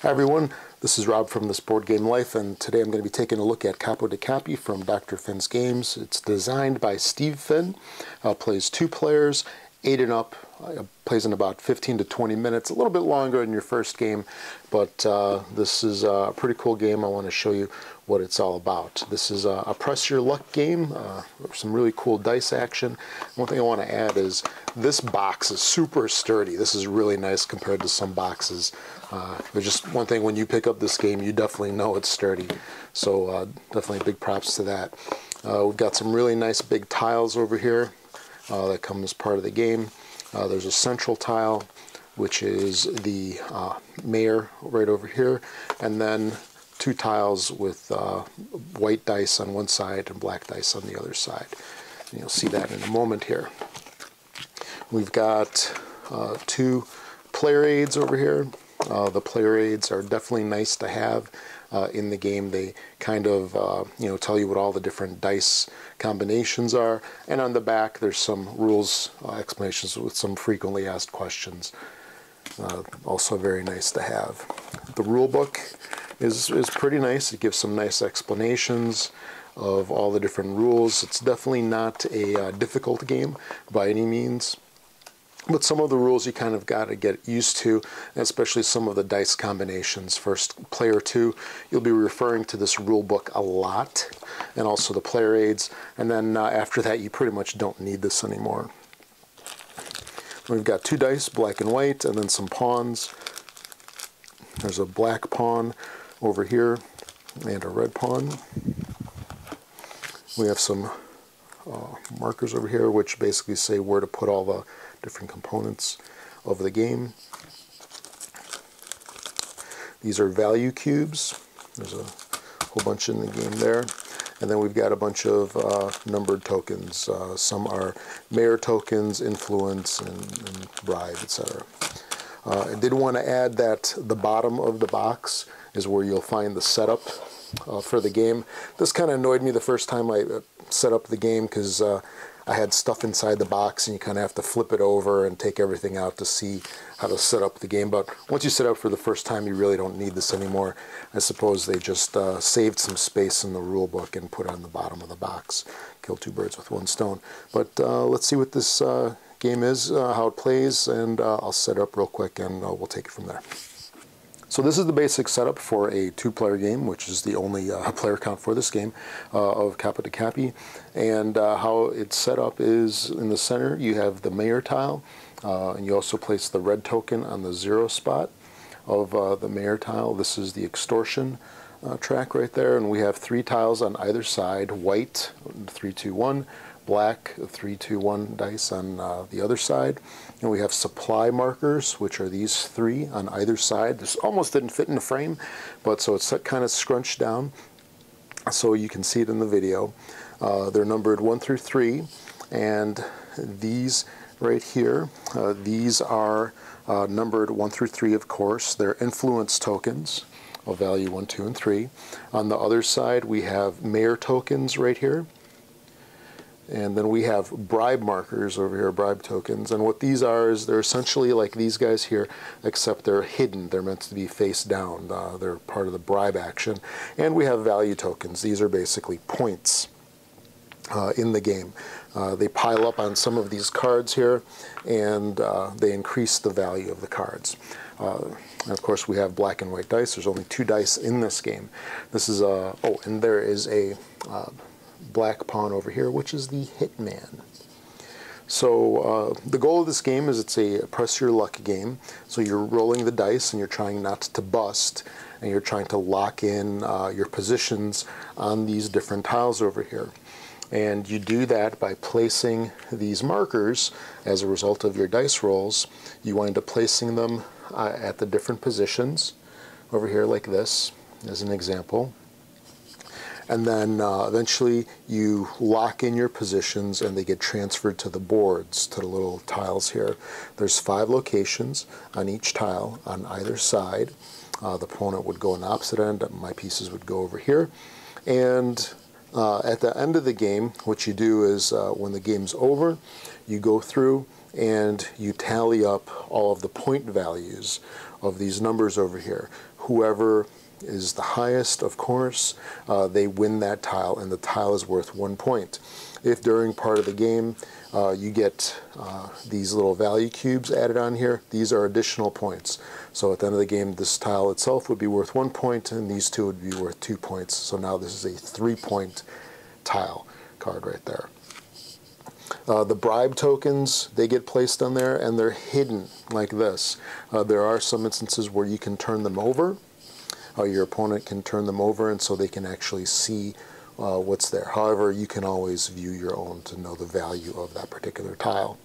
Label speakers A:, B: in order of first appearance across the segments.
A: Hi everyone, this is Rob from This Board Game Life, and today I'm going to be taking a look at Capo dei Capi from Dr. Finn's Games. It's designed by Steve Finn, plays 2 players, 8 and up, plays in about 15 to 20 minutes, a little bit longer than your first game, but this is a pretty cool game. I want to show you what it's all about. This is a press your luck game, some really cool dice action. One thing I want to add is this box is super sturdy. This is really nice compared to some boxes. There's just one thing, when you pick up this game, you definitely know it's sturdy. So definitely big props to that. We've got some really nice big tiles over here that come as part of the game. There's a central tile, which is the mayor right over here, and then 2 tiles with white dice on one side and black dice on the other side. And you'll see that in a moment here. We've got 2 player aids over here. The player aids are definitely nice to have in the game. They kind of tell you what all the different dice combinations are, and on the back there's some rules explanations with some frequently asked questions. Also very nice to have. The rule book is pretty nice. It gives some nice explanations of all the different rules. It's definitely not a difficult game by any means, but some of the rules you kind of got to get used to, especially some of the dice combinations. First, player 2, you'll be referring to this rule book a lot, and also the player aids, and then after that you pretty much don't need this anymore. We've got 2 dice, black and white, and then some pawns. There's a black pawn over here and a red pawn. We have some markers over here which basically say where to put all the different components of the game. These are value cubes. There's a whole bunch in the game there. And then we've got a bunch of numbered tokens. Some are mayor tokens, influence, and bribe, etc. I did want to add that the bottom of the box is where you'll find the setup for the game. This kind of annoyed me the first time I set up the game, because I had stuff inside the box and you kind of have to flip it over and take everything out to see how to set up the game. But once you set up for the first time, you really don't need this anymore. I suppose they just saved some space in the rule book and put it on the bottom of the box. Kill 2 birds with 1 stone. But let's see what this game is, how it plays, and I'll set it up real quick and we'll take it from there. So this is the basic setup for a 2-player game, which is the only player count for this game of Capo dei Capi. And how it's set up is, in the center you have the mayor tile, and you also place the red token on the 0 spot of the mayor tile. This is the extortion track right there, and we have 3 tiles on either side: white, 3, 2, 1, black, 3, 2, 1 dice on the other side. And we have supply markers, which are these 3 on either side. This almost didn't fit in the frame, but so it's kind of scrunched down so you can see it in the video. They're numbered 1 through 3, and these right here, these are numbered 1 through 3, of course. They're influence tokens of value 1, 2, and 3. On the other side we have mayor tokens right here. And then we have bribe markers over here, bribe tokens. And what these are is they're essentially like these guys here, except they're hidden. They're meant to be face down. They're part of the bribe action. And we have value tokens. These are basically points in the game. They pile up on some of these cards here, and they increase the value of the cards. And of course we have black and white dice. There's only 2 dice in this game. This is a, oh, and there is a black pawn over here, which is the hitman. So the goal of this game is it's a press your luck game. So you're rolling the dice and you're trying not to bust, and you're trying to lock in your positions on these different tiles over here. And you do that by placing these markers. As a result of your dice rolls, you wind up placing them at the different positions over here, like this, as an example. And then eventually you lock in your positions and they get transferred to the boards, to the little tiles here. There's 5 locations on each tile on either side. The opponent would go on the opposite end, my pieces would go over here. And at the end of the game, what you do is when the game's over, you go through and you tally up all of the point values of these numbers over here. whoever is the highest, of course, they win that tile, and the tile is worth 1 point. If during part of the game you get these little value cubes added on here, these are additional points. So at the end of the game, this tile itself would be worth 1 point, and these two would be worth 2 points. So now this is a 3-point tile card right there. The bribe tokens, they get placed on there, and they're hidden like this. There are some instances where you can turn them over. Your opponent can turn them over, and so they can actually see what's there. However, you can always view your own to know the value of that particular tile.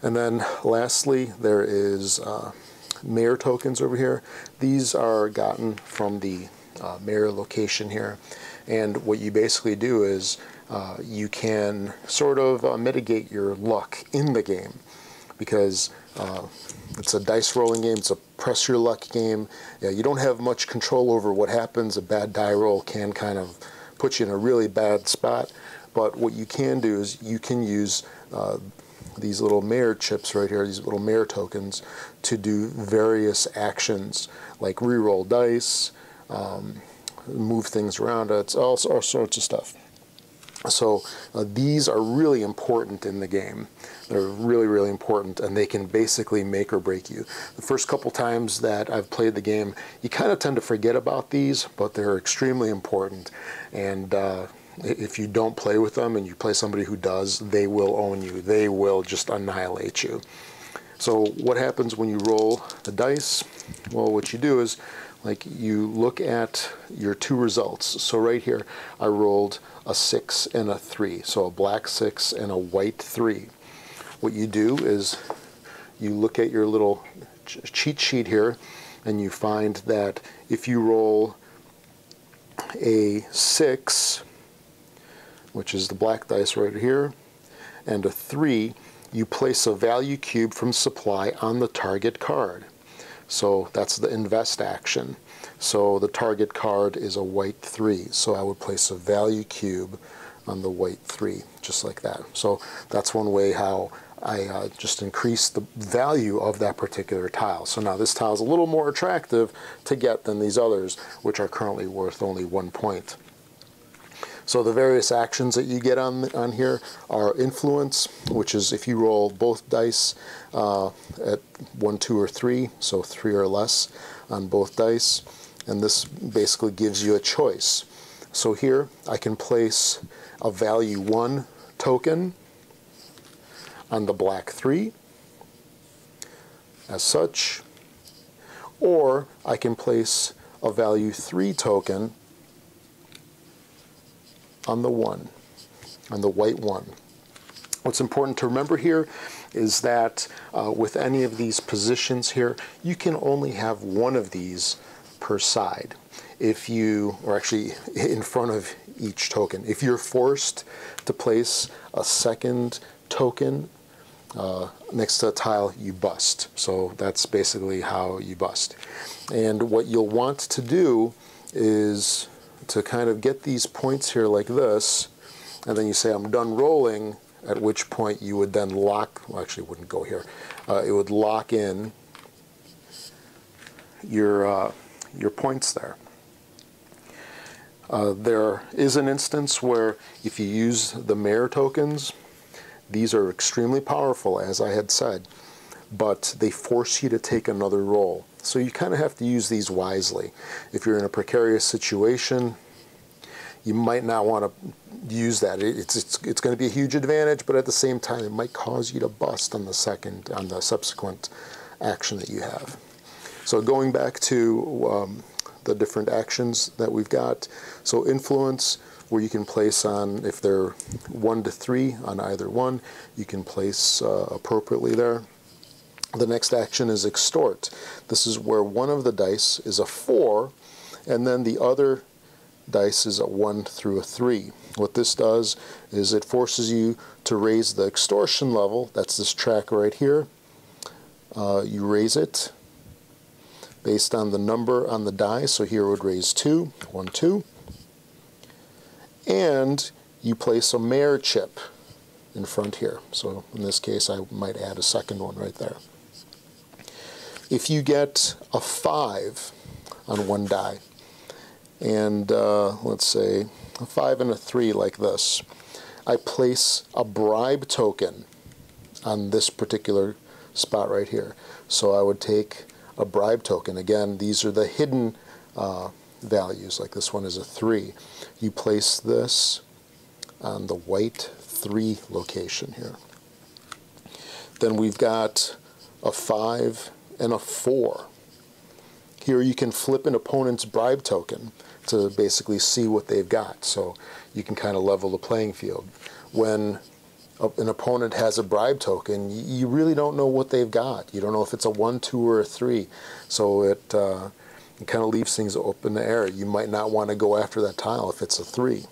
A: And then lastly, there is mayor tokens over here. These are gotten from the mayor location here, and what you basically do is you can sort of mitigate your luck in the game, because it's a dice rolling game, it's a press your luck game. Yeah, you don't have much control over what happens. A bad die roll can kind of put you in a really bad spot, but what you can do is you can use these little mayor chips right here, these little mayor tokens, to do various actions like reroll dice, move things around. It's all sorts of stuff. So these are really important in the game. They're really, really important, and they can basically make or break you. The first couple times that I've played the game, you kind of tend to forget about these, but they're extremely important. And if you don't play with them and you play somebody who does, they will own you. They will just annihilate you. So what happens when you roll the dice? Well, what you do is, like, you look at your two results. So right here, I rolled a 6 and a 3. So a black 6 and a white 3. What you do is you look at your little cheat sheet here, and you find that if you roll a 6, which is the black dice right here, and a 3, you place a value cube from supply on the target card. So that's the invest action. So the target card is a white 3. So I would place a value cube on the white 3, just like that. So that's one way how I just increase the value of that particular tile. So now this tile is a little more attractive to get than these others, which are currently worth only 1 point. So the various actions that you get on here are influence, which is if you roll both dice at 1, 2, or 3, so 3 or less on both dice, and this basically gives you a choice. So here I can place a value 1 token on the black 3 as such, or I can place a value 3 token on the 1, on the white 1. What's important to remember here is that with any of these positions here, you can only have one of these per side. If you, or actually in front of each token, if you're forced to place a second token next to a tile, you bust. So that's basically how you bust. And what you'll want to do is to kind of get these points here like this, and then you say, I'm done rolling, at which point you would then lock, well, actually it wouldn't go here, it would lock in your points there. There is an instance where if you use the mayor tokens, these are extremely powerful, as I had said, but they force you to take another roll. So you kind of have to use these wisely. If you're in a precarious situation, you might not want to use that. It's going to be a huge advantage, but at the same time, it might cause you to bust on the subsequent action that you have. So going back to the different actions that we've got. So influence, where you can place on, if they're 1 to 3 on either one, you can place appropriately there. The next action is extort. This is where one of the dice is a 4, and then the other dice is a 1 through a 3. What this does is it forces you to raise the extortion level. That's this track right here. You raise it based on the number on the die. So here it would raise 2, 1, 2. And you place a mayor chip in front here. So in this case, I might add a second one right there. If you get a 5 on one die. And let's say a 5 and a 3 like this. I place a bribe token on this particular spot right here. So I would take a bribe token. Again, these are the hidden values, like this one is a 3. You place this on the white 3 location here. Then we've got a 5 and a 4. Here you can flip an opponent's bribe token to basically see what they've got, so you can kind of level the playing field. When an opponent has a bribe token, you really don't know what they've got. You don't know if it's a 1, 2, or a 3, so it kind of leaves things up in the air. You might not want to go after that tile if it's a 3.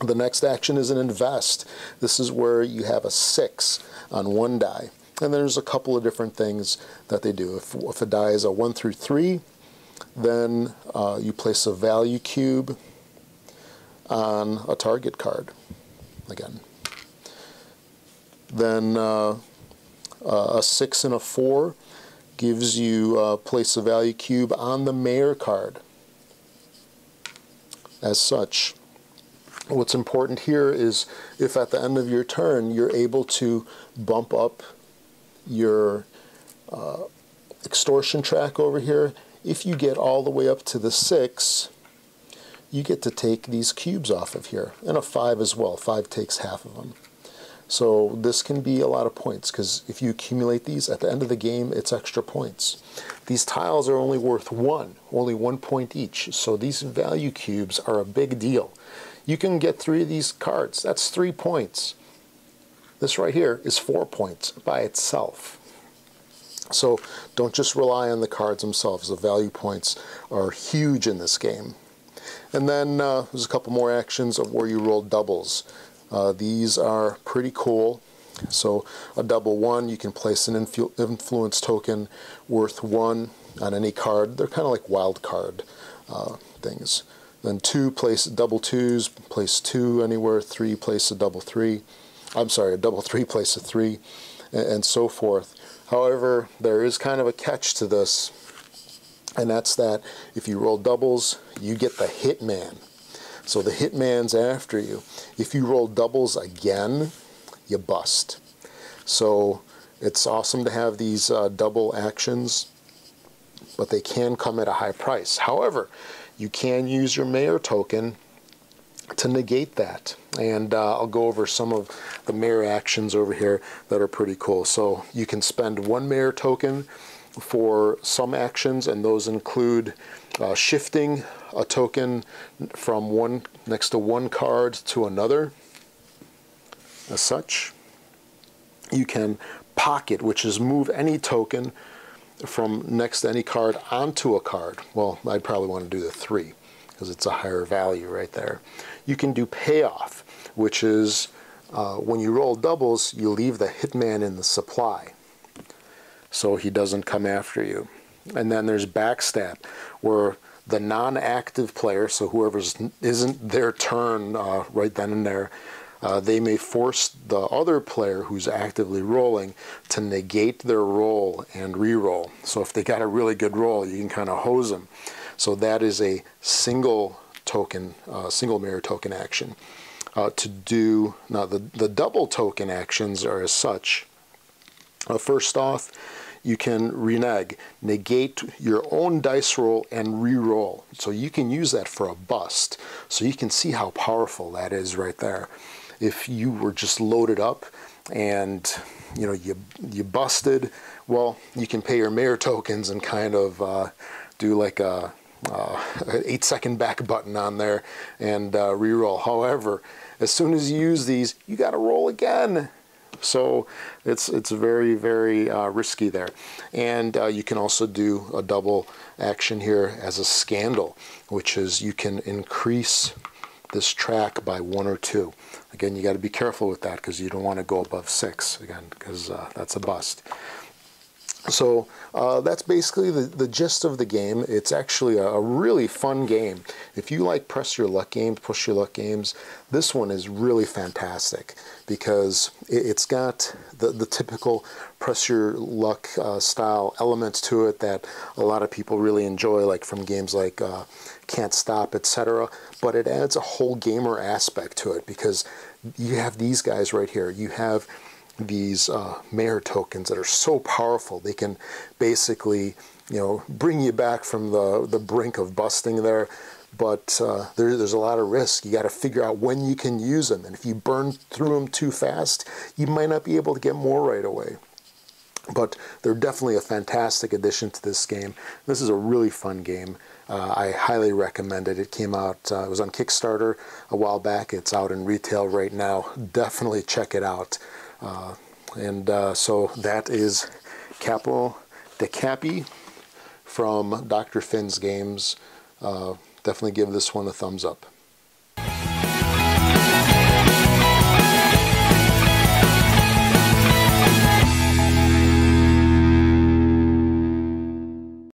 A: The next action is an invest. This is where you have a 6 on one die. And there's a couple of different things that they do. If a die is a 1 through 3, then you place a value cube on a target card, again. Then a 6 and a 4 gives you place a value cube on the mayor card. As such, what's important here is if at the end of your turn you're able to bump up your extortion track over here, if you get all the way up to the 6, you get to take these cubes off of here, and a 5 as well. 5 takes half of them. So this can be a lot of points, because if you accumulate these at the end of the game, it's extra points. These tiles are only worth 1, only 1 point each, so these value cubes are a big deal. You can get 3 of these cards. That's 3 points. This right here is 4 points by itself. So don't just rely on the cards themselves. The value points are huge in this game. And then there's a couple more actions of where you roll doubles. These are pretty cool. So a double 1, you can place an influence token worth 1 on any card. They're kind of like wild card things. Then 2, place double 2s, place 2 anywhere. 3, place a double 3. I'm sorry, a double 3, place a 3, and so forth. However, there is kind of a catch to this, and that's that if you roll doubles, you get the hitman. So the hitman's after you. If you roll doubles again, you bust. So it's awesome to have these double actions, but they can come at a high price. However, you can use your mayor token to negate that, and I'll go over some of the mayor actions over here that are pretty cool. So you can spend 1 mayor token for some actions, and those include shifting a token from one next to one card to another. As such, you can pocket, which is move any token from next to any card onto a card. Well, I'd probably want to do the 3 because it's a higher value right there. You can do payoff, which is when you roll doubles, you leave the hitman in the supply so he doesn't come after you. And then there's backstab, where the non-active player, so whoever isn't their turn right then and there, they may force the other player who's actively rolling to negate their roll and re-roll. So if they got a really good roll, you can kind of hose them. So that is a single token, single mirror token action. To do now, the double token actions are as such. First off, you can renege, negate your own dice roll and re-roll. So you can use that for a bust. So you can see how powerful that is right there. If you were just loaded up and you busted, well, you can pay your mayor tokens and kind of do like a 8-second back button on there and re-roll. However, as soon as you use these, you got to roll again. So it's very, very risky there. And you can also do a double action here as a scandal, which is you can increase this track by 1 or 2. Again, you got to be careful with that because you don't want to go above 6 again, because that's a bust. So that's basically the gist of the game. It's actually a really fun game. If you like press your luck games, push your luck games, this one is really fantastic because it's got the typical press your luck style elements to it that a lot of people really enjoy, like from games like Can't Stop, etc. But it adds a whole gamer aspect to it because you have these guys right here. You have these mayor tokens that are so powerful. They can basically, bring you back from the brink of busting there. But there's a lot of risk. You got to figure out when you can use them. And if you burn through them too fast, you might not be able to get more right away. But they're definitely a fantastic addition to this game. This is a really fun game. I highly recommend it. It came out, it was on Kickstarter a while back. It's out in retail right now. Definitely check it out. So that is Capo dei Capi from Dr. Finn's Games. Definitely give this one a thumbs up.